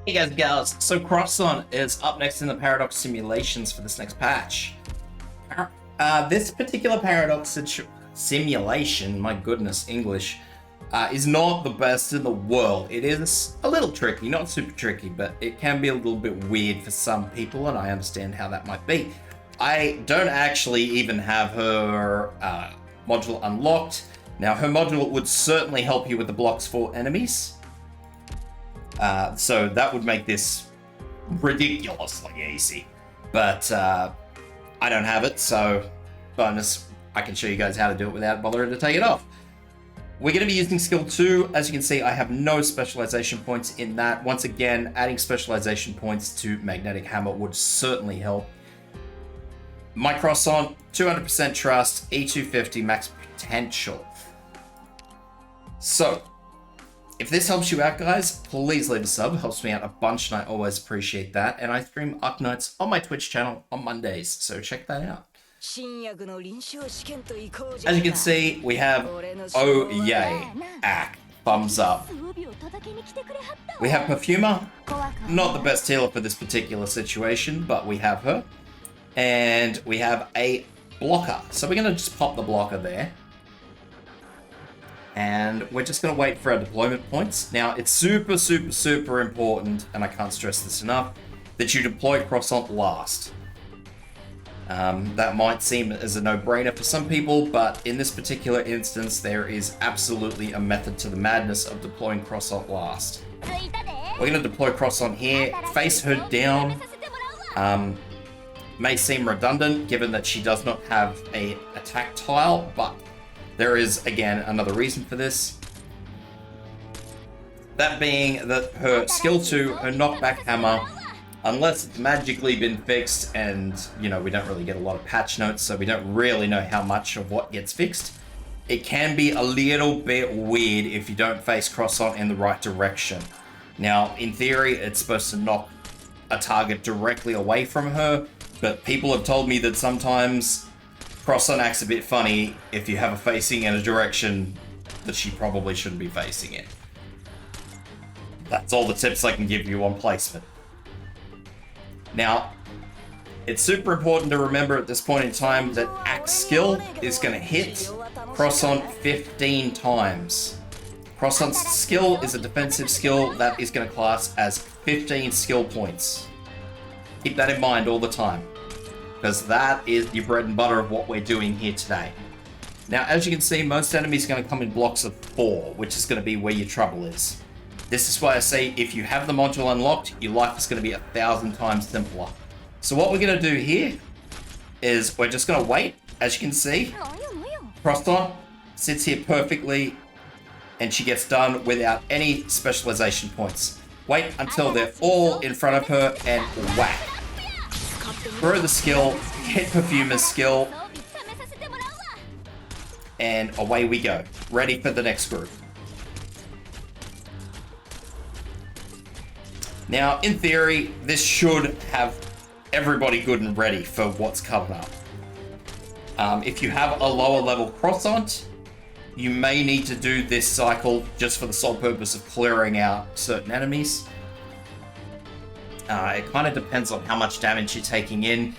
Hey guys and gals, so Croissant is up next in the Paradox simulations for this next patch. This particular Paradox simulation, my goodness, English, is not the best in the world. It is a little tricky, not super tricky, but it can be a little bit weird for some people, and I understand how that might be. I don't actually even have her module unlocked. Now, her module would certainly help you with the blocks for enemies. So that would make this ridiculously easy. But I don't have it, so bonus, I can show you guys how to do it without bothering to take it off. We're going to be using skill 2. As you can see, I have no specialization points in that. Once again, adding specialization points to Magnetic Hammer would certainly help. My Croissant, 200% trust, E250 max potential. So, if this helps you out, guys, please leave a sub. It helps me out a bunch, and I always appreciate that. And I stream Arknights on my Twitch channel on Mondays, so check that out. As you can see, we have oh yay, Ak, thumbs up. We have Perfumer, not the best healer for this particular situation, but we have her. And we have a blocker. So we're going to just pop the blocker there. And we're just going to wait for our deployment points. Now, it's super, super, super important, and I can't stress this enough, that you deploy Croissant last. That might seem as a no-brainer for some people, but in this particular instance, there is absolutely a method to the madness of deploying Croissant last. We're going to deploy Croissant here, face her down. May seem redundant, given that she does not have an attack tile, but there is, again, another reason for this. That being that her skill 2, her knockback hammer, unless it's magically been fixed, and, you know, we don't really get a lot of patch notes, so we don't really know how much of what gets fixed, it can be a little bit weird if you don't face Croissant in the right direction. Now, in theory, it's supposed to knock a target directly away from her, but people have told me that sometimes Croissant acts a bit funny if you have her facing in a direction that she probably shouldn't be facing in. That's all the tips I can give you on placement. Now, it's super important to remember at this point in time that Axe skill is going to hit Croissant 15 times. Croissant's skill is a defensive skill that is going to class as 15 skill points. Keep that in mind all the time, because that is your bread and butter of what we're doing here today. Now, as you can see, most enemies are going to come in blocks of 4, which is going to be where your trouble is. This is why I say if you have the module unlocked, your life is going to be 1,000 times simpler. So what we're going to do here is we're just going to wait. As you can see, Croissant sits here perfectly, and she gets done without any specialization points. Wait until they're all in front of her and whack. Throw the skill, hit Perfumer's skill, and away we go. Ready for the next group. Now, in theory, this should have everybody good and ready for what's coming up. If you have a lower level Croissant, you may need to do this cycle just for the sole purpose of clearing out certain enemies. It kind of depends on how much damage you're taking in.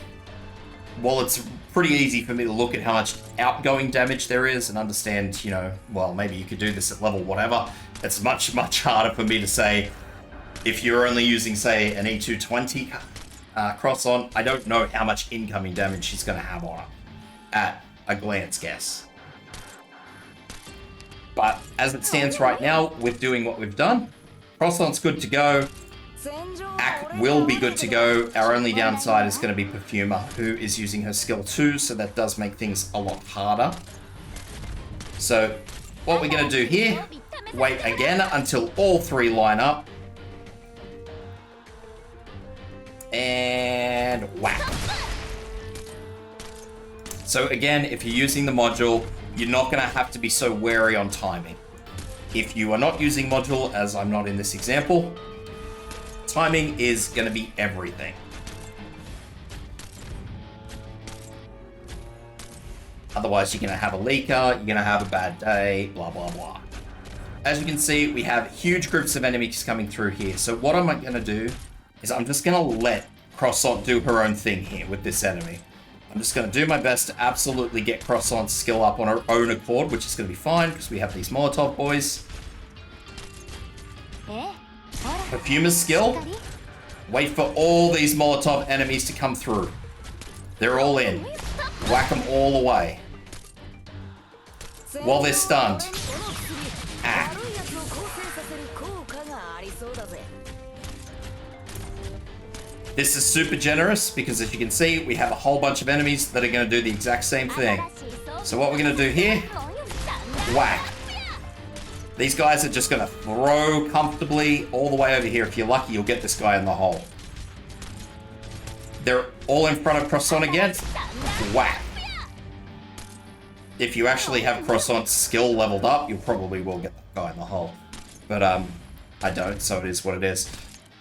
While it's pretty easy for me to look at how much outgoing damage there is and understand, you know, well, maybe you could do this at level whatever. It's much, much harder for me to say if you're only using, say, an E220 Croissant. I don't know how much incoming damage she's going to have on her at a glance guess. But as it stands right now, with doing what we've done, Croissant's good to go. Ak will be good to go. Our only downside is going to be Perfumer, who is using her skill 2, so that does make things a lot harder. So what we're going to do here, wait again until all 3 line up. And whack. So again, if you're using the module, you're not going to have to be so wary on timing. If you are not using module, as I'm not in this example, timing is going to be everything. Otherwise, you're going to have a leaker, you're going to have a bad day, blah, blah, blah. as you can see, we have huge groups of enemies coming through here. So what I'm going to do is I'm just going to let Croissant do her own thing here with this enemy. I'm just going to do my best to absolutely get Croissant's skill up on her own accord, which is going to be fine because we have these Molotov boys. Perfumer's skill. Wait for all these Molotov enemies to come through. They're all in. Whack them all away. While they're stunned. Ah. This is super generous because as you can see, we have a whole bunch of enemies that are going to do the exact same thing. So what we're going to do here, whack. These guys are just going to throw comfortably all the way over here. If you're lucky, you'll get this guy in the hole. They're all in front of Croissant again, whack. If you actually have Croissant's skill leveled up, you probably will get that guy in the hole. But I don't, so it is what it is.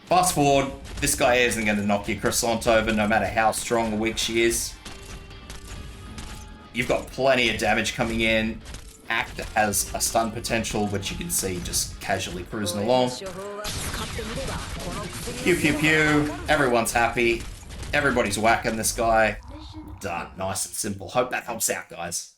Fast forward, this guy isn't going to knock your Croissant over no matter how strong or weak she is. You've got plenty of damage coming in. Act has a stun potential, which you can see just casually cruising along. Pew pew pew, everyone's happy. Everybody's whacking this guy. Done, nice and simple. Hope that helps out, guys.